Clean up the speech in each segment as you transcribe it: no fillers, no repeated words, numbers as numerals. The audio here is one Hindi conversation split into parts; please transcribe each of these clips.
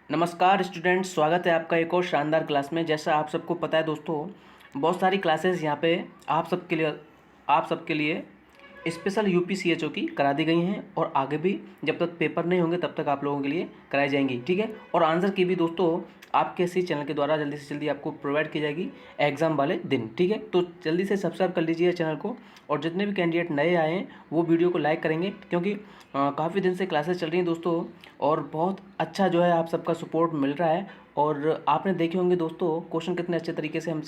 नमस्कार स्टूडेंट्स, स्वागत है आपका एक और शानदार क्लास में। जैसा आप सबको पता है दोस्तों, बहुत सारी क्लासेस यहाँ पे आप सबके लिए स्पेशल यूपीसीएचओ की करा दी गई हैं और आगे भी जब तक पेपर नहीं होंगे तब तक आप लोगों के लिए कराई जाएंगी, ठीक है। और आंसर की भी दोस्तों आपके इसी चैनल के द्वारा जल्दी से जल्दी आपको प्रोवाइड की जाएगी एग्ज़ाम वाले दिन, ठीक है। तो जल्दी से सब्सक्राइब कर लीजिए चैनल को, और जितने भी कैंडिडेट नए आए हैं वो वीडियो को लाइक करेंगे, क्योंकि काफ़ी दिन से क्लासेस चल रही हैं दोस्तों और बहुत अच्छा जो है आप सबका सपोर्ट मिल रहा है। और आपने देखे होंगे दोस्तों क्वेश्चन कितने अच्छे तरीके से हम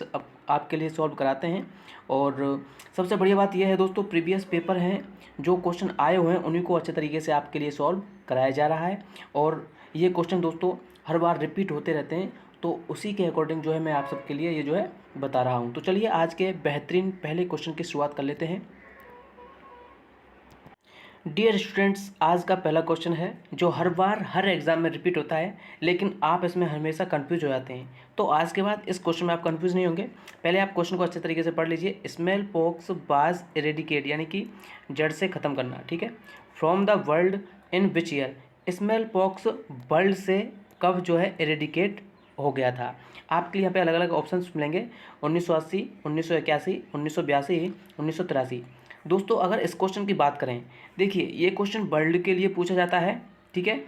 आपके लिए सॉल्व कराते हैं। और सबसे बढ़िया बात यह है दोस्तों, प्रीवियस पेपर हैं जो क्वेश्चन आए हुए हैं उन्हीं को अच्छे तरीके से आपके लिए सॉल्व कराया जा रहा है। और ये क्वेश्चन दोस्तों हर बार रिपीट होते रहते हैं, तो उसी के अकॉर्डिंग जो है मैं आप सबके लिए ये जो है बता रहा हूँ। तो चलिए आज के बेहतरीन पहले क्वेश्चन की शुरुआत कर लेते हैं। डियर स्टूडेंट्स, आज का पहला क्वेश्चन है जो हर बार हर एग्ज़ाम में रिपीट होता है, लेकिन आप इसमें हमेशा कंफ्यूज हो जाते हैं। तो आज के बाद इस क्वेश्चन में आप कंफ्यूज नहीं होंगे। पहले आप क्वेश्चन को अच्छे तरीके से पढ़ लीजिए। स्मेल पॉक्स वाज इरेडिकेट, यानी कि जड़ से ख़त्म करना, ठीक है, from the world in which year. Smell pox world से कब जो है इरेडिकेट हो गया था। आपके लिए यहाँ पे अलग अलग ऑप्शंस मिलेंगे, 1980, 1981, 1982, 1983। दोस्तों अगर इस क्वेश्चन की बात करें, देखिए ये क्वेश्चन वर्ल्ड के लिए पूछा जाता है, ठीक है,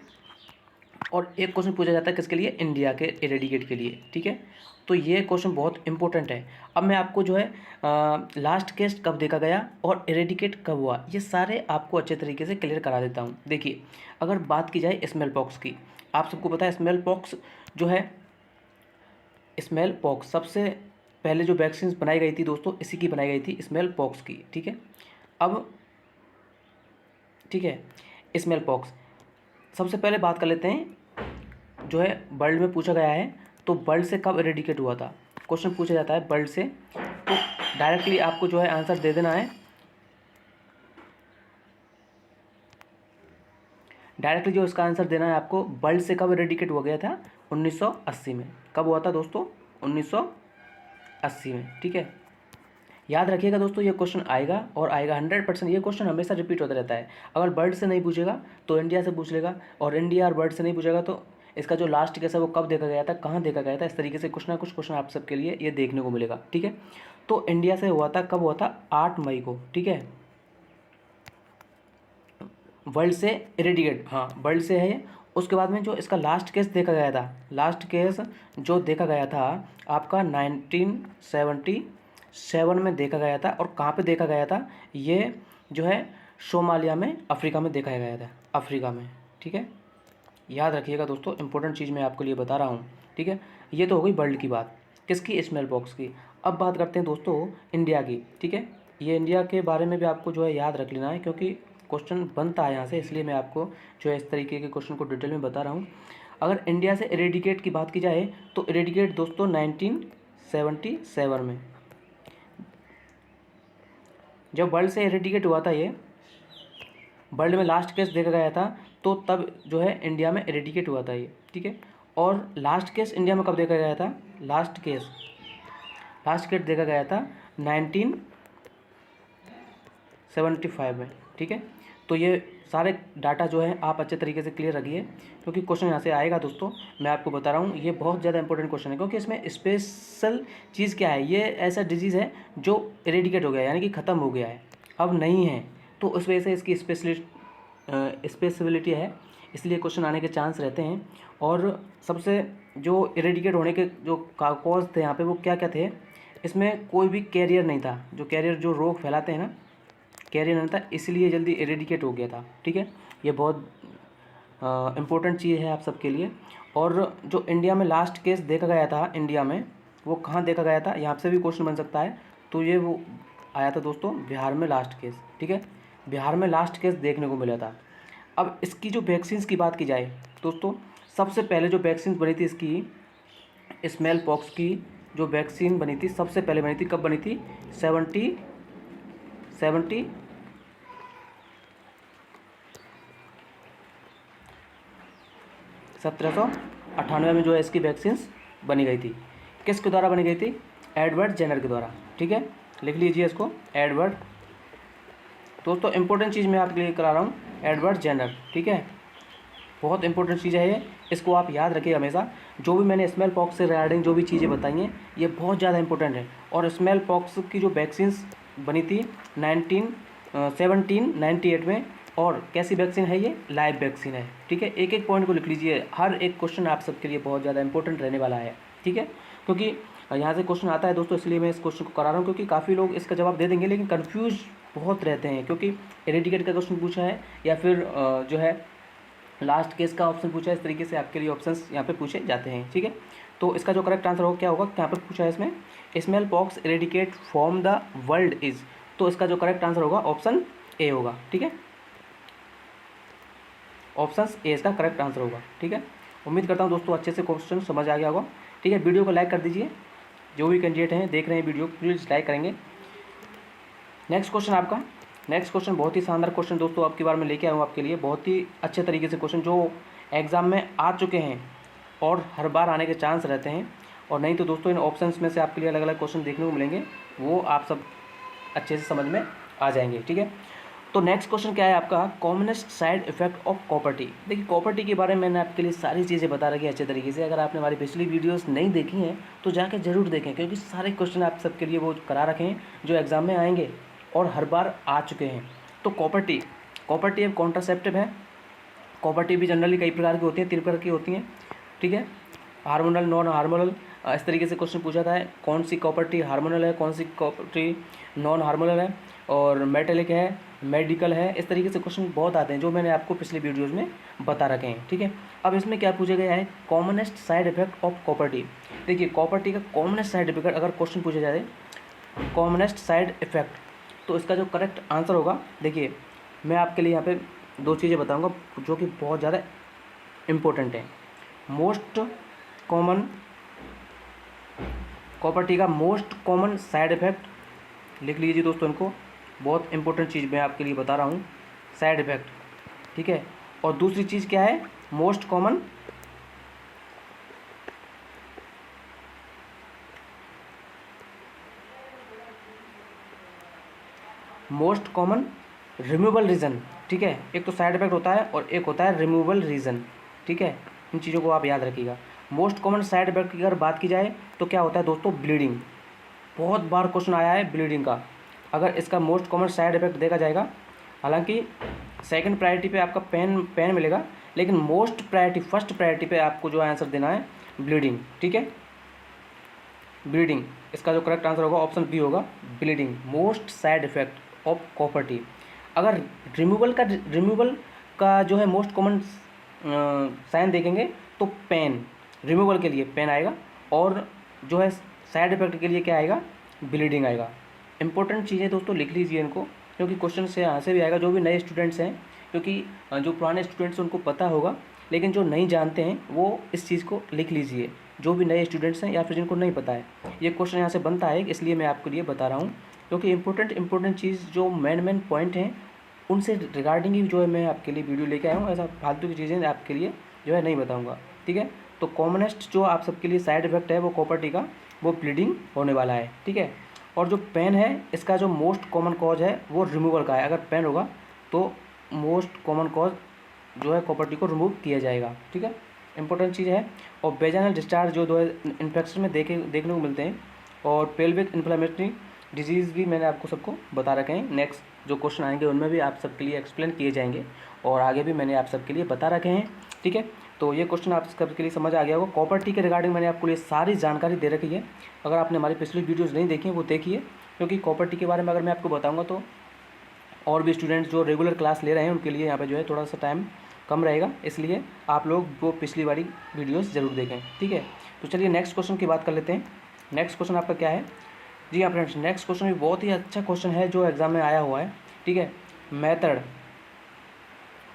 और एक क्वेश्चन पूछा जाता है किसके लिए, इंडिया के इरेडिकेट के लिए, ठीक है। तो ये क्वेश्चन बहुत इंपॉर्टेंट है। अब मैं आपको जो है लास्ट केस कब देखा गया और इरेडिकेट कब हुआ, ये सारे आपको अच्छे तरीके से क्लियर करा देता हूँ। देखिए अगर बात की जाए स्मेल पॉक्स की, आप सबको पता है स्मेल पॉक्स जो है, स्मेल पॉक्स सबसे पहले जो वैक्सीन बनाई गई थी दोस्तों इसी की बनाई गई थी, स्मेल पॉक्स की, ठीक है। अब ठीक है, स्मेल पॉक्स सबसे पहले बात कर लेते हैं जो है वर्ल्ड में पूछा गया है। तो वर्ल्ड से कब इरेडिकेट हुआ था, क्वेश्चन पूछा जाता है वर्ल्ड से, तो डायरेक्टली आपको जो है आंसर दे देना है। डायरेक्टली जो इसका आंसर देना है आपको, वर्ल्ड से कब इरेडिकेट हो गया था, 1980 में। कब हुआ था दोस्तों, 1980 में, ठीक है। याद रखिएगा दोस्तों ये क्वेश्चन आएगा और आएगा 100%। ये क्वेश्चन हमेशा रिपीट होता रहता है। अगर वर्ल्ड से नहीं पूछेगा तो इंडिया से पूछ लेगा, और इंडिया और वर्ल्ड से नहीं पूछेगा तो इसका जो लास्ट केस है वो कब देखा गया था, कहाँ देखा गया था, इस तरीके से कुछ ना कुछ क्वेश्चन आप सबके लिए ये देखने को मिलेगा, ठीक है। तो इंडिया से हुआ था, कब हुआ था, 8 मई को, ठीक है। वर्ल्ड से इरेडिकेट, हाँ वर्ल्ड से है ये। उसके बाद में जो इसका लास्ट केस देखा गया था, लास्ट केस जो देखा गया था आपका 1977 में देखा गया था। और कहाँ पे देखा गया था, ये जो है सोमालिया में, अफ्रीका में देखा गया था, अफ्रीका में, ठीक है। याद रखिएगा दोस्तों, इंपॉर्टेंट चीज़ मैं आपके लिए बता रहा हूँ, ठीक है। ये तो हो गई वर्ल्ड की बात, किसकी, स्मेल पॉक्स की। अब बात करते हैं दोस्तों इंडिया की, ठीक है। ये इंडिया के बारे में भी आपको जो है याद रख लेना है, क्योंकि क्वेश्चन बनता है यहाँ से, इसलिए मैं आपको जो है इस तरीके के क्वेश्चन को डिटेल में बता रहा हूँ। अगर इंडिया से इरेडिकेट की बात की जाए तो इरेडिकेट दोस्तों 1977 में, जब वर्ल्ड से इरेडिकेट हुआ था, ये वर्ल्ड में लास्ट केस देखा गया था, तो तब जो है इंडिया में इरेडिकेट हुआ था ये, ठीक है। और लास्ट केस इंडिया में कब देखा गया था, लास्ट केस देखा गया था 1975 में, ठीक है। तो ये सारे डाटा जो है आप अच्छे तरीके से क्लियर रखिए, क्योंकि क्वेश्चन यहाँ से आएगा दोस्तों। मैं आपको बता रहा हूँ ये बहुत ज़्यादा इंपॉर्टेंट क्वेश्चन है, क्योंकि इसमें स्पेशल चीज़ क्या है, ये ऐसा डिजीज़ है जो इरेडिकेट हो गया है, यानी कि ख़त्म हो गया है, अब नहीं है। तो उस वजह से इसकी स्पेसिबिलिटी है, इसलिए क्वेश्चन आने के चांस रहते हैं। और सबसे जो इरेडिकेट होने के जो कॉज थे यहाँ पे वो क्या क्या थे, इसमें कोई भी कैरियर नहीं था, जो कैरियर जो रोग फैलाते हैं ना, कैरियर नहीं था, इसलिए जल्दी इरेडिकेट हो गया था, ठीक है। ये बहुत इम्पोर्टेंट चीज़ है आप सबके लिए। और जो इंडिया में लास्ट केस देखा गया था, इंडिया में वो कहाँ देखा गया था, यहाँ से भी क्वेश्चन बन सकता है। तो ये वो आया था दोस्तों बिहार में लास्ट केस, ठीक है, बिहार में लास्ट केस देखने को मिला था। अब इसकी जो वैक्सीन्स की बात की जाए दोस्तों, सबसे पहले जो वैक्सीन बनी थी इसकी, स्मेल पॉक्स की जो वैक्सीन बनी थी सबसे पहले बनी थी, कब बनी थी, 1798 में जो है इसकी वैक्सीन्स बनी गई थी। किसके द्वारा बनी गई थी, एडवर्ड जेनर के द्वारा, ठीक है, लिख लीजिए इसको, एडवर्ड। दोस्तों इंपॉर्टेंट चीज़ मैं आपके लिए करा रहा हूँ, एडवर्ड जेनर, ठीक है। बहुत इंपॉर्टेंट चीज़ है ये, इसको आप याद रखिए हमेशा। जो भी मैंने स्मेल पॉक्स से रिगार्डिंग जो भी चीज़ें बताई हैं ये बहुत ज़्यादा इंपॉर्टेंट है। और स्मेल पॉक्स की जो वैक्सीन्स बनी थी 1798 में, और कैसी वैक्सीन है ये, लाइव वैक्सीन है। ठीक है, एक एक पॉइंट को लिख लीजिए, हर एक क्वेश्चन आप सबके लिए बहुत ज़्यादा इंपॉर्टेंट रहने वाला है। ठीक है, क्योंकि यहाँ से क्वेश्चन आता है दोस्तों, इसलिए मैं इस क्वेश्चन को करा रहा हूँ, क्योंकि काफ़ी लोग इसका जवाब दे देंगे लेकिन कन्फ्यूज बहुत रहते हैं, क्योंकि इरेडिकेट का क्वेश्चन पूछा है या फिर जो है लास्ट केस का ऑप्शन पूछा है। इस तरीके से आपके लिए ऑप्शंस यहाँ पे पूछे जाते हैं। ठीक है, तो इसका जो करेक्ट आंसर होगा क्या होगा, यहाँ पर पूछा है इसमें smell pox eradicate from the world is, तो इसका जो करेक्ट आंसर होगा ऑप्शन ए होगा। ठीक है, ऑप्शन ए इसका करेक्ट आंसर होगा। ठीक है, उम्मीद करता हूँ दोस्तों अच्छे से क्वेश्चन समझ आ गया होगा। ठीक है, वीडियो को लाइक कर दीजिए, जो भी कैंडिडेट हैं देख रहे हैं वीडियो प्लीज़ लाइक करेंगे। नेक्स्ट क्वेश्चन आपका, नेक्स्ट क्वेश्चन बहुत ही शानदार क्वेश्चन दोस्तों आपकी बार में लेके आया हूँ आपके लिए, बहुत ही अच्छे तरीके से क्वेश्चन जो एग्ज़ाम में आ चुके हैं और हर बार आने के चांस रहते हैं, और नहीं तो दोस्तों इन ऑप्शंस में से आपके लिए अलग अलग क्वेश्चन देखने को मिलेंगे, वो आप सब अच्छे से समझ में आ जाएंगे। ठीक है, तो नेक्स्ट क्वेश्चन क्या है आपका, commonest side effect of copper T. देखिए कॉपर्टी के बारे में मैंने आपके लिए सारी चीज़ें बता रखी है अच्छे तरीके से। अगर आपने हमारी पिछली वीडियोस नहीं देखी हैं तो जाके ज़रूर देखें, क्योंकि सारे क्वेश्चन आप सबके लिए वो करा रखे हैं जो एग्ज़ाम में आएंगे और हर बार आ चुके हैं। तो कॉपर्टी, कॉपर्टी एक कॉन्ट्रासेप्टिव है। कॉपर्टी भी जनरली कई प्रकार की होती हैं, 3 प्रकार की होती हैं। ठीक है, हार्मोनल, नॉन हार्मोनल, इस तरीके से क्वेश्चन पूछा था, कौन सी कॉपर्टी हार्मोनल है, कौन सी कॉपर्टी नॉन हार्मोनल है, और मेटेलिक है, मेडिकल है। इस तरीके से क्वेश्चन बहुत आते हैं जो मैंने आपको पिछले वीडियोज़ में बता रखे हैं। ठीक है, अब इसमें क्या पूछा गया है, commonest side effect of copper T. देखिए कॉपर्टी का कॉमनेस्ट साइड इफेक्ट अगर क्वेश्चन पूछा जाए, कॉमनेस्ट साइड इफेक्ट, तो इसका जो करेक्ट आंसर होगा, देखिए मैं आपके लिए यहाँ पे 2 चीज़ें बताऊँगा जो कि बहुत ज़्यादा इम्पोर्टेंट है। मोस्ट कॉमन, कॉपर्टी का मोस्ट कॉमन साइड इफेक्ट लिख लीजिए दोस्तों इनको, बहुत इंपॉर्टेंट चीज़ मैं आपके लिए बता रहा हूँ, साइड इफेक्ट। ठीक है, और दूसरी चीज़ क्या है, मोस्ट कॉमन रिमूवल रीज़न। ठीक है, एक तो साइड इफेक्ट होता है और एक होता है रिमूवल रीज़न। ठीक है, इन चीज़ों को आप याद रखिएगा। मोस्ट कॉमन साइड इफेक्ट की अगर बात की जाए तो क्या होता है दोस्तों, ब्लीडिंग। बहुत बार क्वेश्चन आया है ब्लीडिंग का। अगर इसका मोस्ट कॉमन साइड इफेक्ट देखा जाएगा, हालांकि सेकंड प्रायोरिटी पे आपका पेन मिलेगा, लेकिन मोस्ट प्रायोरिटी, फर्स्ट प्रायोरिटी पे आपको जो आंसर देना है ब्लीडिंग। ठीक है, ब्लीडिंग, इसका जो करेक्ट आंसर होगा ऑप्शन बी होगा, bleeding most side effect of copper T. अगर रिमूवल का जो है मोस्ट कॉमन साइन देखेंगे तो पेन, रिमूवल के लिए पेन आएगा, और जो है साइड इफेक्ट के लिए क्या आएगा, ब्लीडिंग आएगा। इंपॉर्टेंट चीज़ें दोस्तों लिख लीजिए इनको, क्योंकि क्वेश्चन से यहाँ से भी आएगा। जो भी नए स्टूडेंट्स हैं, क्योंकि जो पुराने स्टूडेंट्स हैं उनको पता होगा, लेकिन जो नहीं जानते हैं वो इस चीज़ को लिख लीजिए। जो भी नए स्टूडेंट्स हैं या फिर जिनको नहीं पता है, ये क्वेश्चन यहाँ से बनता है, इसलिए मैं आपके लिए बता रहा हूँ, क्योंकि इंपॉर्टेंट चीज़ जो मेन पॉइंट हैं उनसे रिगार्डिंग ही जो है मैं आपके लिए वीडियो लेके आया हूँ। ऐसा फालतू की चीज़ें आपके लिए जो है नहीं बताऊँगा। ठीक है, तो कॉमनेस्ट जो आप सबके लिए साइड इफेक्ट है वो कॉपर्टी का, वो ब्लीडिंग होने वाला है। ठीक है, और जो पेन है इसका जो मोस्ट कॉमन कॉज है वो रिमूवल का है। अगर पेन होगा तो मोस्ट कॉमन कॉज जो है कॉपर्टी को रिमूव किया जाएगा। ठीक है, इंपॉर्टेंट चीज़ है। और वेजाइनल डिस्चार्ज जो 2 इन्फेक्शन में देखने को मिलते हैं, और पेल्विक इन्फ्लेमेटरी डिजीज़ भी मैंने आपको सबको बता रखे हैं। नेक्स्ट जो क्वेश्चन आएंगे उनमें भी आप सबके लिए एक्सप्लेन किए जाएंगे, और आगे भी मैंने आप सबके लिए बता रखे हैं। ठीक है, तो ये क्वेश्चन आप सबके लिए समझ आ गया होगा। कॉपर्टी के रिगार्डिंग मैंने आपको लिए सारी जानकारी दे रखी है। अगर आपने हमारी पिछली वीडियोज़ नहीं देखी हैं वो देखिए, क्योंकि कॉपर्टी के बारे में अगर मैं आपको बताऊँगा तो और भी स्टूडेंट्स जो रेगुलर क्लास ले रहे हैं उनके लिए यहाँ पर जो है थोड़ा सा टाइम कम रहेगा, इसलिए आप लोग वो पिछली वाली वीडियोस ज़रूर देखें। ठीक है, तो चलिए नेक्स्ट क्वेश्चन की बात कर लेते हैं। नेक्स्ट क्वेश्चन आपका क्या है, जी हाँ फ्रेंड्स, नेक्स्ट क्वेश्चन भी बहुत ही अच्छा क्वेश्चन है जो एग्जाम में आया हुआ है। ठीक है,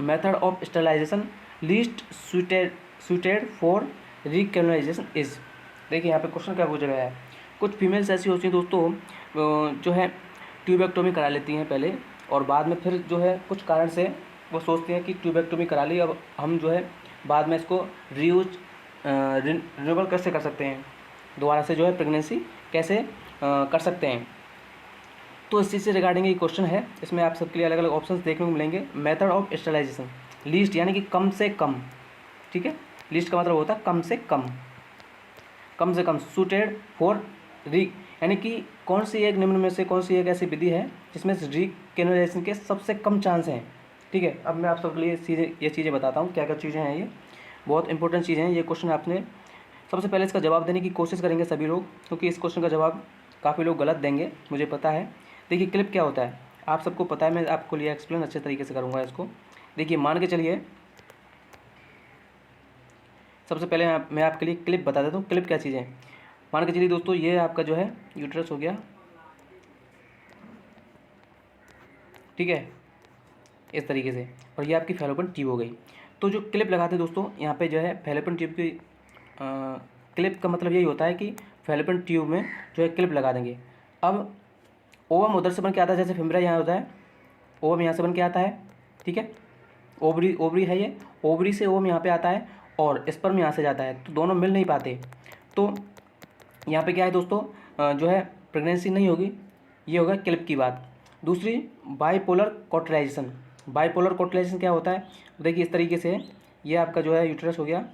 method of sterilisation least suited for recognisation is. देखिए यहाँ पे क्वेश्चन क्या पूछा गया है, कुछ फीमेल्स ऐसी होती हैं दोस्तों जो है ट्यूबेक्टोमी करा लेती हैं पहले, और बाद में फिर जो है कुछ कारण से वो सोचती हैं कि ट्यूबेक्टोमी करा ली, अब हम जो है बाद में इसको रिन्यूअल कैसे कर सकते हैं, दोबारा से जो है प्रेगनेंसी कैसे कर सकते हैं। तो इस चीज़ से रिगार्डिंग ये क्वेश्चन है। इसमें आप सबके लिए अलग अलग ऑप्शंस देखने को मिलेंगे। मेथड ऑफ स्टरलाइजेशन लीस्ट यानी कि कम से कम, ठीक है, लीस्ट का मतलब होता है कम से कम सूटेड फॉर री, यानी कि कौन सी एक निम्न में से कौन सी एक ऐसी विधि है जिसमें रीकैनलाइजेशन के सबसे कम चांस हैं। ठीक है, अब मैं आप सबके लिए ये चीज़ें बताता हूँ क्या क्या चीज़ें हैं, ये बहुत इंपॉर्टेंट चीज़ें हैं। ये क्वेश्चन आपने सबसे पहले इसका जवाब देने की कोशिश करेंगे सभी लोग, क्योंकि इस क्वेश्चन का जवाब काफ़ी लोग गलत देंगे, मुझे पता है। देखिए क्लिप क्या होता है आप सबको पता है, मैं आपको लिए एक्सप्लेन अच्छे तरीके से करूँगा इसको। देखिए मान के चलिए, सबसे पहले मैं आपके लिए क्लिप बता देता हूँ क्लिप क्या चीज़ है। मान के चलिए दोस्तों, ये आपका जो है यूट्रस हो गया, ठीक है, इस तरीके से, और ये आपकी फैलोपियन ट्यूब हो गई। तो जो क्लिप लगाते हैं दोस्तों, यहाँ पे जो है फैलोपियन ट्यूब की क्लिप का मतलब यही होता है कि फैलोपियन ट्यूब में जो है क्लिप लगा देंगे। अब ओवम उधर से बन के आता है, जैसे फिमरा यहाँ होता है, ओवम यहाँ से बन के आता है, ठीक है, ओवरी है ये, ओवरी से ओवम यहाँ पे आता है और स्पर्म यहाँ से जाता है, तो दोनों मिल नहीं पाते। तो यहाँ पे क्या है दोस्तों, जो है प्रेगनेंसी नहीं होगी, ये होगा क्लिप की बात। दूसरी बाइपोलर कॉटराइजेशन। बाइपोलर कॉटराइजेशन क्या होता है, देखिए इस तरीके से, ये आपका जो है यूट्रस हो गया।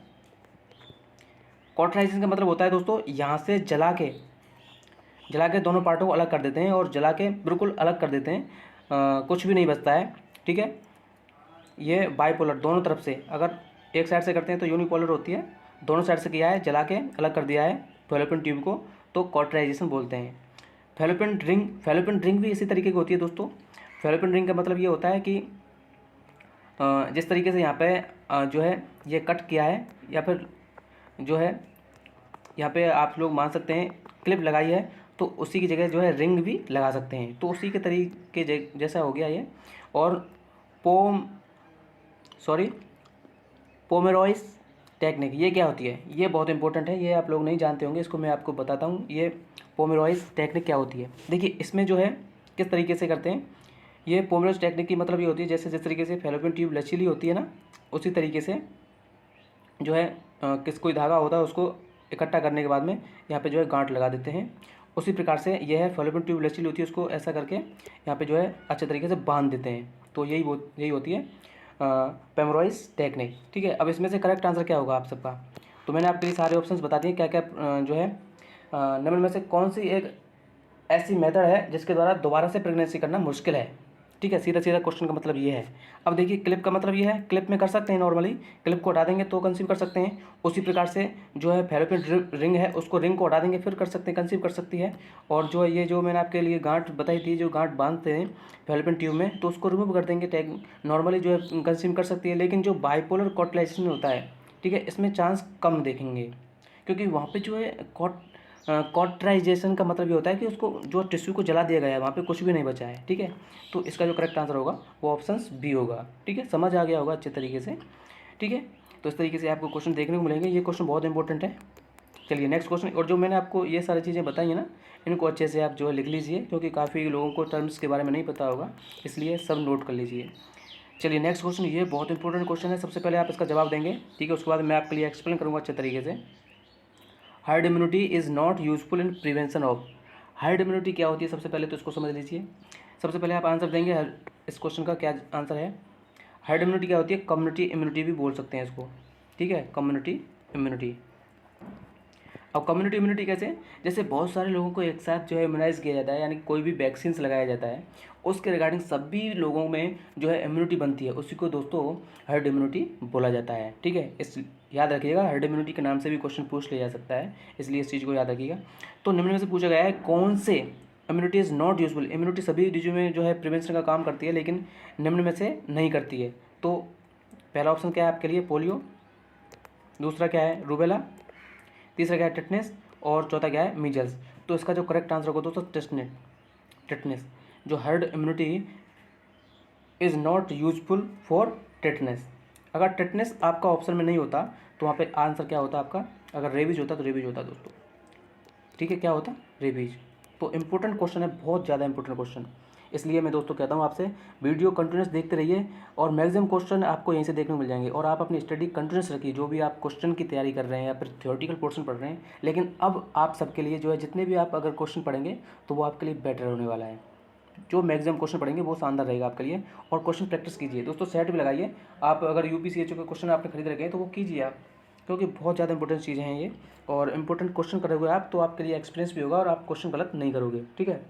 कॉटराइजेशन का मतलब होता है दोस्तों, यहाँ से जला के दोनों पार्टों को अलग कर देते हैं, और जला के बिल्कुल अलग कर देते हैं, कुछ भी नहीं बचता है, ठीक है। ये बाइपोलर दोनों तरफ से, अगर एक साइड से करते हैं तो यूनिपोलर होती है, दोनों साइड से किया है, जला के अलग कर दिया है फैलोपियन ट्यूब को, तो कॉटराइजेशन बोलते हैं। फैलोपियन रिंग भी इसी तरीके की होती है दोस्तों। फैलोपियन रिंग का मतलब ये होता है कि जिस तरीके से यहाँ पे जो है ये कट किया है, या फिर जो है यहाँ पे आप लोग मान सकते हैं क्लिप लगाई है, तो उसी की जगह जो है रिंग भी लगा सकते हैं, तो उसी के तरीके जैसा हो गया ये। और पोमेरॉइस टेक्निक, ये क्या होती है, ये बहुत इंपॉर्टेंट है, ये आप लोग नहीं जानते होंगे, इसको मैं आपको बताता हूँ। ये पोमेरॉइस टेक्निक क्या होती है, देखिए इसमें जो है किस तरीके से करते हैं। ये पोमेरॉइस टेक्निक की मतलब ये होती है, जैसे जिस तरीके से फैलोपियन ट्यूब लचीली होती है ना, उसी तरीके से जो है कोई धागा होता है, उसको इकट्ठा करने के बाद में यहाँ पे जो है गांठ लगा देते हैं। उसी प्रकार से यह है फैलोपियन ट्यूब लचीली होती है, उसको ऐसा करके यहाँ पे जो है अच्छे तरीके से बांध देते हैं, तो यही होती है पोमेरॉइस टेक्निक, ठीक है। अब इसमें से करेक्ट आंसर क्या होगा आप सबका, तो मैंने आपके लिए सारे ऑप्शंस बता दिए क्या क्या जो है निम्न में से कौन सी एक ऐसी मेथड है जिसके द्वारा दोबारा से प्रेगनेंसी करना मुश्किल है, ठीक है। सीधा सीधा क्वेश्चन का मतलब ये है। अब देखिए क्लिप का मतलब ये है, क्लिप में कर सकते हैं नॉर्मली, क्लिप को हटा देंगे तो कंसीव कर सकते हैं। उसी प्रकार से जो है फैलोपियन रिंग है, उसको रिंग को हटा देंगे फिर कर सकते हैं, कंसीव कर सकती है। और जो है ये जो मैंने आपके लिए गांठ बताई थी, जो गांठ बांधते हैं फैलोपियन ट्यूब में, तो उसको रिमूव कर देंगे, नॉर्मली जो है कंसीव कर सकती है। लेकिन जो बाइपोलर कॉटलाइजेशन होता है, ठीक है, इसमें चांस कम देखेंगे, क्योंकि वहाँ पे जो है कॉटराइजेशन का मतलब ये होता है कि उसको जो टिश्यू को जला दिया गया है, वहाँ पे कुछ भी नहीं बचा है, ठीक है। तो इसका जो करेक्ट आंसर होगा वो ऑप्शन बी होगा, ठीक है। समझ आ गया होगा अच्छे तरीके से, ठीक है। तो इस तरीके से आपको क्वेश्चन देखने को मिलेंगे, ये क्वेश्चन बहुत इंपॉर्टेंट है। चलिए नेक्स्ट क्वेश्चन, और जो मैंने आपको ये सारी चीज़ें बताई है ना, इनको अच्छे से आप जो है लिख लीजिए, क्योंकि काफ़ी लोगों को टर्म्स के बारे में नहीं पता होगा, इसलिए सब नोट कर लीजिए। चलिए नेक्स्ट क्वेश्चन, ये बहुत इंपॉर्टेंट क्वेश्चन है, सबसे पहले आप इसका जवाब देंगे, ठीक है, उसके बाद मैं आपके लिए एक्सप्लेन करूँगा अच्छे तरीके से। Herd immunity is not useful in prevention of. Herd immunity क्या होती है, सबसे पहले तो इसको समझ लीजिए। सबसे पहले आप आंसर देंगे, इस क्वेश्चन का क्या आंसर है। हर्ड इम्यूनिटी क्या होती है, कम्युनिटी इम्यूनिटी भी बोल सकते हैं इसको, ठीक है, कम्युनिटी इम्यूनिटी। अब कम्युनिटी इम्यूनिटी कैसे, जैसे बहुत सारे लोगों को एक साथ जो है इम्यूनाइज़ किया जाता है, यानी कोई भी वैक्सीन्स लगाया जाता है, उसके रिगार्डिंग सभी लोगों में जो है इम्यूनिटी बनती है, उसी को दोस्तों हर्ड इम्यूनिटी बोला जाता है, ठीक है। इस याद रखिएगा, हर्ड इम्यूनिटी के नाम से भी क्वेश्चन पूछ लिया जा सकता है, इसलिए इस चीज़ को याद रखिएगा। तो निम्न में से पूछा गया है कौन से immunity is not useful. Immunity सभी डिजीज में जो है प्रिवेंशन का काम करती है, लेकिन निम्न में से नहीं करती है। तो पहला ऑप्शन क्या है आपके लिए, पोलियो। दूसरा क्या है, रूबेला। तीसरा क्या है, टेटनेस। और चौथा क्या है, मीजल्स। तो इसका जो करेक्ट आंसर होगा दोस्तों टेटनेस। जो herd immunity is not useful for tetanus. अगर टेटनेस आपका ऑप्शन में नहीं होता तो वहाँ पे आंसर क्या होता आपका, अगर रेबीज होता तो रेबीज होता दोस्तों, ठीक है, क्या होता, रेबीज। तो इंपॉर्टेंट क्वेश्चन है, बहुत ज़्यादा इंपॉर्टेंट क्वेश्चन, इसलिए मैं दोस्तों कहता हूँ आपसे वीडियो कंटिन्यूस देखते रहिए, और मैक्सिमम क्वेश्चन आपको यहीं से देखने को मिल जाएंगे। और आप अपनी स्टडी कंटिन्यूस रखिए, जो भी आप क्वेश्चन की तैयारी कर रहे हैं या फिर थ्योरेटिकल पोर्शन पढ़ रहे हैं, लेकिन अब आप सबके लिए जो है जितने भी आप अगर क्वेश्चन पढ़ेंगे तो वो आपके लिए बेटर होने वाला है, जो मैक्सिमम क्वेश्चन पढ़ेंगे वो शानदार रहेगा आपके लिए। और क्वेश्चन प्रैक्टिस कीजिए दोस्तों, सेट भी लगाइए। आप अगर यूपीसीएचओ के क्वेश्चन आपने खरीद रखे हैं तो वो कीजिए आप, क्योंकि बहुत ज़्यादा इंपॉर्टेंट चीज़ें हैं ये। और इंपॉर्टेंट क्वेश्चन करोगे आप तो आपके लिए एक्सपीरियंस भी होगा और आप क्वेश्चन गलत नहीं करोगे, ठीक है।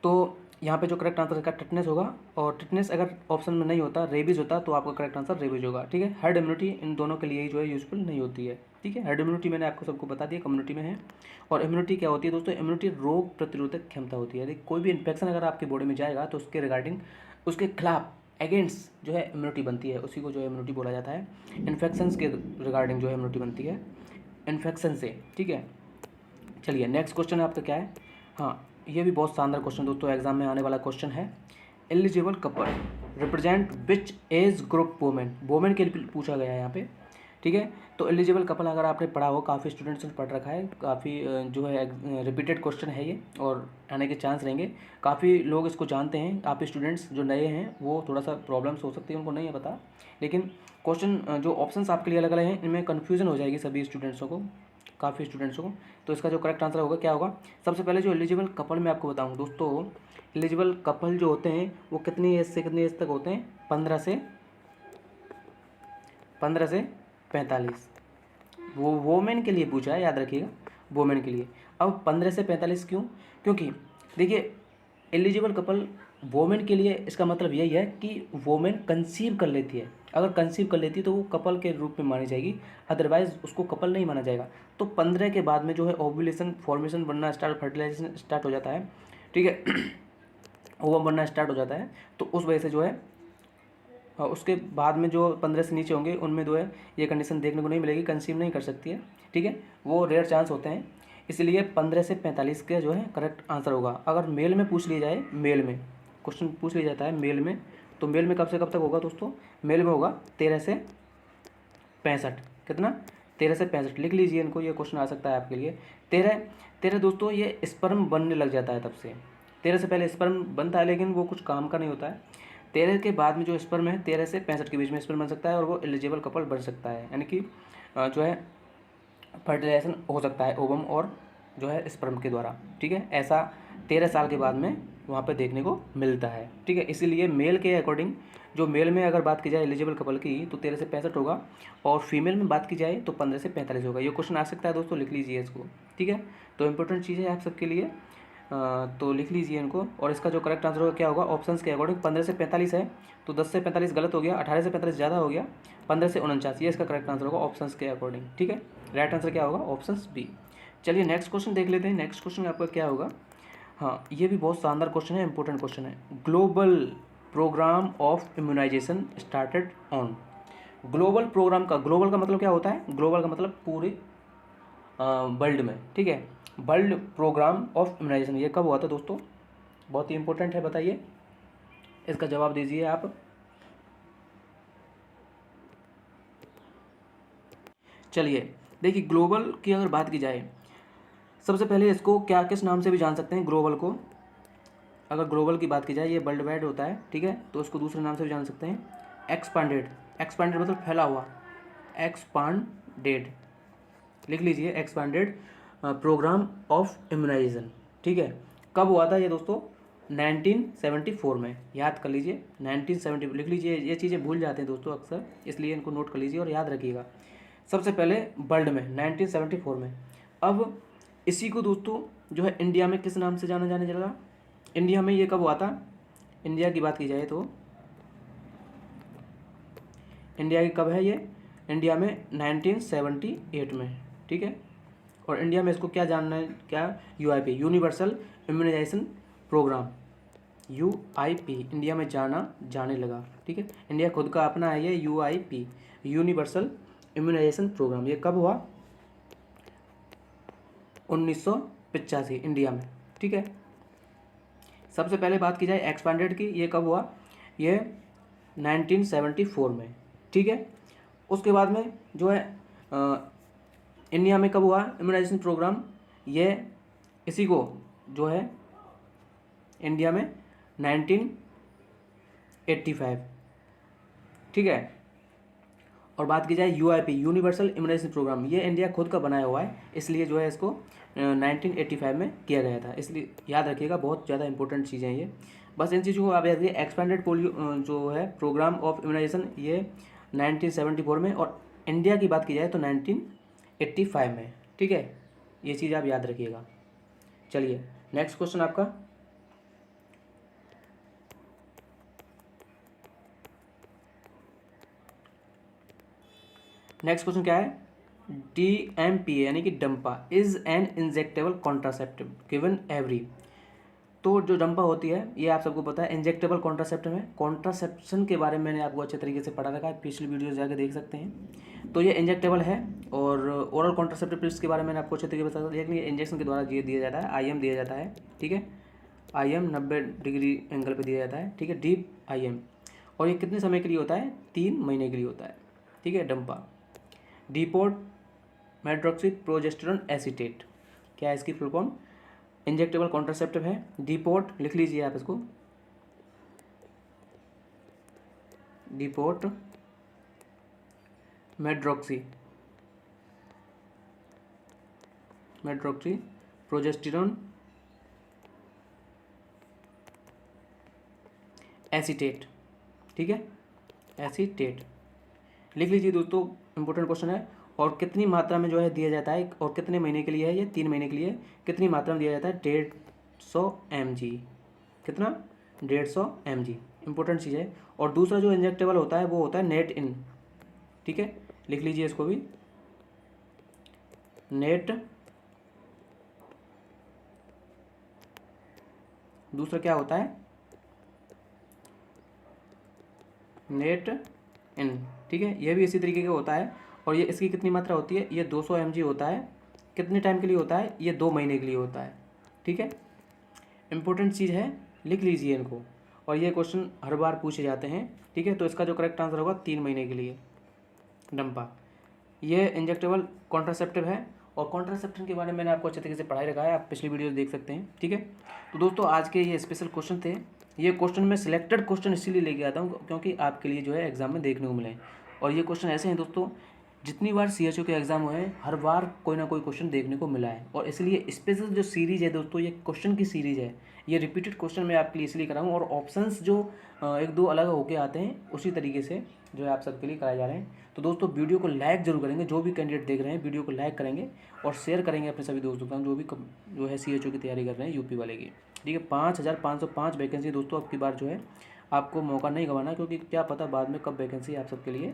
तो यहाँ पे जो करेक्ट आंसर का टिटनेस होगा, और टिटनेस अगर ऑप्शन में नहीं होता, रेबीज होता, तो आपका करेक्ट आंसर रेबीज होगा, ठीक है। हर्ड इम्यूनिटी इन दोनों के लिए ही जो है यूजफुल नहीं होती है, ठीक है। हर्ड इम्यूनिटी मैंने आपको सबको बता दिया, कम्युनिटी में है। और इम्यूनिटी क्या होती है दोस्तों? इम्यूनिटी रोग प्रतिरोधक क्षमता होती है। यदि कोई भी इन्फेक्शन अगर आपकी बॉडी में जाएगा तो उसके रिगार्डिंग, उसके खिलाफ, अगेंस्ट जो है इम्यूनिटी बनती है, उसी को जो है इम्यूनिटी बोला जाता है। इन्फेक्शंस के रिगार्डिंग जो है इम्यूनिटी बनती है इन्फेक्शन से, ठीक है। चलिए नेक्स्ट क्वेश्चन आपका क्या है? हाँ, ये भी बहुत शानदार क्वेश्चन दोस्तों, एग्जाम में आने वाला क्वेश्चन है। Eligible couple represent which age group women, women के लिए पूछा गया है यहाँ पे, ठीक है। तो एलिजिबल कपल अगर आपने पढ़ा हो, काफ़ी स्टूडेंट्स ने पढ़ रखा है, काफ़ी जो है रिपीटेड क्वेश्चन है ये, और आने के चांस रहेंगे। काफ़ी लोग इसको जानते हैं, आप स्टूडेंट्स जो नए हैं वो थोड़ा सा प्रॉब्लम्स हो सकती है, उनको नहीं है पता। लेकिन क्वेश्चन जो ऑप्शंस आपके लिए अलग अलग हैं, इनमें कन्फ्यूजन हो जाएगी सभी स्टूडेंट्सों को, काफ़ी स्टूडेंट्स को। तो इसका जो करेक्ट आंसर होगा क्या होगा? सबसे पहले जो एलिजिबल कपल मैं आपको बताऊँ दोस्तों, एलिजिबल कपल जो होते हैं वो कितनी एज से कितनी एज तक होते हैं? 15 से 45। वो वोमेन के लिए पूछा है, याद रखिएगा, वोमेन के लिए। अब 15 से 45 क्यों? क्योंकि देखिए एलिजिबल कपल वोमेन के लिए, इसका मतलब यही है कि वोमेन कंसीव कर लेती है। अगर कंसीव कर लेती है तो वो कपल के रूप में मानी जाएगी, अदरवाइज उसको कपल नहीं माना जाएगा। तो 15 के बाद में जो है ओव्यूलेशन फॉर्मेशन बनना स्टार्ट, फर्टिलाइजेशन स्टार्ट हो जाता है, ठीक है। ओवम बनना स्टार्ट हो जाता है, तो उस वजह से जो है उसके बाद में जो 15 से नीचे होंगे उनमें जो है ये कंडीशन देखने को नहीं मिलेगी, कंसीव नहीं कर सकती है, ठीक है। वो रेयर चांस होते हैं, इसलिए 15 से 45 के जो है करेक्ट आंसर होगा। अगर मेल में पूछ लिया जाए, मेल में क्वेश्चन पूछ लिया जाता है मेल में, तो मेल में कब से कब तक होगा दोस्तों? मेल में होगा 13 से 65। कितना? 13 से 65 लिख लीजिए इनको, ये क्वेश्चन आ सकता है आपके लिए। 13 दोस्तों ये स्पर्म बनने लग जाता है तब से। 13 से पहले स्पर्म बनता है लेकिन वो कुछ काम का नहीं होता है। 13 के बाद में जो स्पर्म है 13 से 65 के बीच में स्पर्म बन सकता है और वो एलिजिबल कपल बन सकता है, यानी कि जो है फर्टिलाइजेशन हो सकता है ओवम और जो है स्पर्म के द्वारा, ठीक है। ऐसा 13 साल के बाद में वहाँ पे देखने को मिलता है, ठीक है। इसीलिए मेल के अकॉर्डिंग, जो मेल में अगर बात की जाए एलिजिबल कपल की तो 13 से 65 होगा, और फीमेल में बात की जाए तो 15 से 45 होगा। ये क्वेश्चन आ सकता है दोस्तों, लिख लीजिए इसको, ठीक है। तो इंपॉर्टेंट चीज़ है आप सबके लिए, तो लिख लीजिए इनको। और इसका जो करेक्ट आंसर होगा क्या होगा? ऑप्शंस के अकॉर्डिंग 15 से 45 है तो 10 से 45 गलत हो गया, 18 से 45 ज़्यादा हो गया, 15 से 49, ये इसका करेक्ट आंसर होगा ऑप्शंस के अकॉर्डिंग, ठीक है। राइट आंसर क्या होगा? Options B. चलिए नेक्स्ट क्वेश्चन देख लेते हैं। नेक्स्ट क्वेश्चन आपका क्या होगा? हाँ, ये भी बहुत शानदार क्वेश्चन है, इंपॉर्टेंट क्वेश्चन है। Global programme of immunisation started on. Global programme का, ग्लोबल का मतलब क्या होता है? ग्लोबल का मतलब पूरे वर्ल्ड में, ठीक है। वर्ल्ड प्रोग्राम ऑफ इम्यूनाइजेशन ये कब हुआ था दोस्तों? बहुत ही इंपॉर्टेंट है, बताइए, इसका जवाब दीजिए आप। चलिए देखिए, ग्लोबल की अगर बात की जाए, सबसे पहले इसको क्या किस नाम से भी जान सकते हैं ग्लोबल को? अगर ग्लोबल की बात की जाए, ये वर्ल्ड वाइड होता है, ठीक है, तो इसको दूसरे नाम से भी जान सकते हैं, एक्सपांडेड। एक्सपांडेड मतलब फैला हुआ, एक्सपांडेड लिख लीजिए, एक्सपांडेड प्रोग्राम ऑफ इम्यूनाइजेशन, ठीक है। कब हुआ था ये दोस्तों? 1974 में, याद कर लीजिए, 1970 लिख लीजिए। ये चीज़ें भूल जाते हैं दोस्तों अक्सर, इसलिए इनको नोट कर लीजिए और याद रखिएगा। सबसे पहले वर्ल्ड में 1974 में। अब इसी को दोस्तों जो है इंडिया में किस नाम से जाने लगा? इंडिया में ये कब हुआ था? इंडिया की बात की जाए तो इंडिया की कब है ये? इंडिया में 1978 में, ठीक है। और इंडिया में इसको क्या जानना है? क्या? UIP, universal immunisation programme, UIP India में जाने लगा, ठीक है। इंडिया खुद का अपना है ये यूआईपी, यूनिवर्सल इम्यूनाइजेशन प्रोग्राम। ये कब हुआ? 1985 इंडिया में, ठीक है। सबसे पहले बात की जाए एक्सपांडेड की, ये कब हुआ? ये 1974 में, ठीक है। उसके बाद में जो है इंडिया में कब हुआ इम्यूनाइजेशन प्रोग्राम? ये इसी को जो है इंडिया में 1985, ठीक है। और बात की जाए UIP यूनिवर्सल इम्यूनाइजेशन प्रोग्राम, ये इंडिया खुद का बनाया हुआ है, इसलिए जो है इसको 1985 में किया गया था, इसलिए याद रखिएगा, बहुत ज़्यादा इंपॉर्टेंट चीज़ें हैं ये। बस इन चीज़ों को आप याद रखिए। एक्सपेंडेड पोलियो जो है प्रोग्राम ऑफ इम्यूनाइजेशन, ये 1974 में, और इंडिया की बात की जाए तो 1985 में। ठीक है, ये चीज़ आप याद रखिएगा। चलिए नेक्स्ट क्वेश्चन आपका, नेक्स्ट क्वेश्चन क्या है? DMPA यानी कि Dampa is an injectable contraceptive given every. तो जो डंपा होती है ये आप सबको पता है इंजेक्टेबल कॉन्ट्रासेप्टिव है। कॉन्ट्रासेप्शन के बारे में मैंने आपको अच्छे तरीके से पढ़ा रखा है, पिछली वीडियो जाके देख सकते हैं। तो ये इंजेक्टेबल है, और ओरल कॉन्ट्रासेप्टिव पिल्स के बारे में मैंने आपको अच्छे तरीके से बताया, लेकिन ये इंजेक्शन के द्वारा ये दिया जाता है, IM दिया जाता है। ठीक है, IM 90 डिग्री एंगल पर दिया जाता है। ठीक है, डीप IM, और ये कितने समय के लिए होता है? 3 महीने के लिए होता है। ठीक है, डंपा डिपोर्ट मेट्रोक्सी प्रोजेस्टेरोन एसीटेट, क्या है इसकी फुल फॉर्म? इंजेक्टेबल कॉन्ट्रासेप्टिव है। डिपोर्ट लिख लीजिए आप इसको, डिपोर्ट मेट्रोक्सी प्रोजेस्टेरोन एसीटेट। ठीक है, एसीटेट लिख लीजिए दोस्तों, इंपॉर्टेंट क्वेश्चन है। और कितनी मात्रा में जो है दिया जाता है, और कितने महीने के लिए है? ये 3 महीने के लिए। कितनी मात्रा में दिया जाता है? 150 mg। कितना? 150 mg, इंपॉर्टेंट चीज़ है। और दूसरा जो इंजेक्टेबल होता है वो होता है नेट इन। ठीक है, लिख लीजिए इसको भी, नेट। दूसरा क्या होता है? नेट इन। ठीक है, ये भी इसी तरीके का होता है। और ये इसकी कितनी मात्रा होती है? ये 200 mg होता है। कितने टाइम के लिए होता है? ये 2 महीने के लिए होता है। ठीक है, इंपॉर्टेंट चीज़ है, लिख लीजिए इनको। और ये क्वेश्चन हर बार पूछे जाते हैं। ठीक है, तो इसका जो करेक्ट आंसर होगा 3 महीने के लिए डंपा। ये इंजेक्टेबल कॉन्ट्रासेप्टिव है, और कॉन्ट्रासेप्शन के बारे में मैंने आपको अच्छे तरीके से पढ़ाई रखा है, आप पिछली वीडियो देख सकते हैं। ठीक है, तो दोस्तों आज के ये स्पेशल क्वेश्चन थे। ये क्वेश्चन मैं सिलेक्टेड क्वेश्चन इसीलिए लेके आता हूँ क्योंकि आपके लिए जो है एग्जाम में देखने को मिले। और ये क्वेश्चन ऐसे हैं दोस्तों, जितनी बार CHO के एग्ज़ाम हुए हैं हर बार कोई ना कोई क्वेश्चन देखने को मिला है। और इसलिए स्पेशल जो सीरीज़ है दोस्तों, ये क्वेश्चन की सीरीज़ है, ये रिपीटेड क्वेश्चन मैं आपके लिए इसलिए कराऊँ, और ऑप्शंस जो 1-2 अलग होके आते हैं उसी तरीके से जो है आप सबके लिए कराए जा रहे हैं। तो दोस्तों वीडियो को लाइक जरूर करेंगे, जो भी कैंडिडेट देख रहे हैं वीडियो को लाइक करेंगे और शेयर करेंगे अपने सभी दोस्तों के साथ जो है CHO की तैयारी कर रहे हैं यूपी वाले की। ठीक है, 5505 वैकेंसी दोस्तों, अब की बार जो है आपको मौका नहीं गंवाना, क्योंकि क्या पता बाद में कब वैकेंसी आप सबके लिए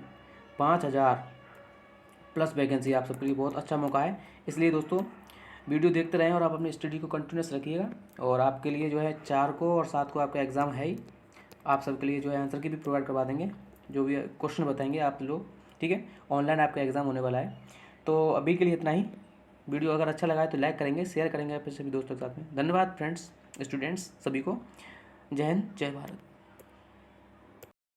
5000+ वैकेंसी आप सबके लिए बहुत अच्छा मौका है। इसलिए दोस्तों वीडियो देखते रहें और आप अपनी स्टडी को कंटिन्यूस रखिएगा। और आपके लिए जो है 4 को और 7 को आपका एग्ज़ाम है ही, आप सबके लिए जो है आंसर की भी प्रोवाइड करवा देंगे, जो भी क्वेश्चन बताएंगे आप लोग। ठीक है, ऑनलाइन आपका एग्ज़ाम होने वाला है। तो अभी के लिए इतना ही। वीडियो अगर अच्छा लगा है तो लाइक करेंगे, शेयर करेंगे अपने सभी दोस्तों के साथ में। धन्यवाद फ्रेंड्स, स्टूडेंट्स सभी को। जय हिंद, जय भारत।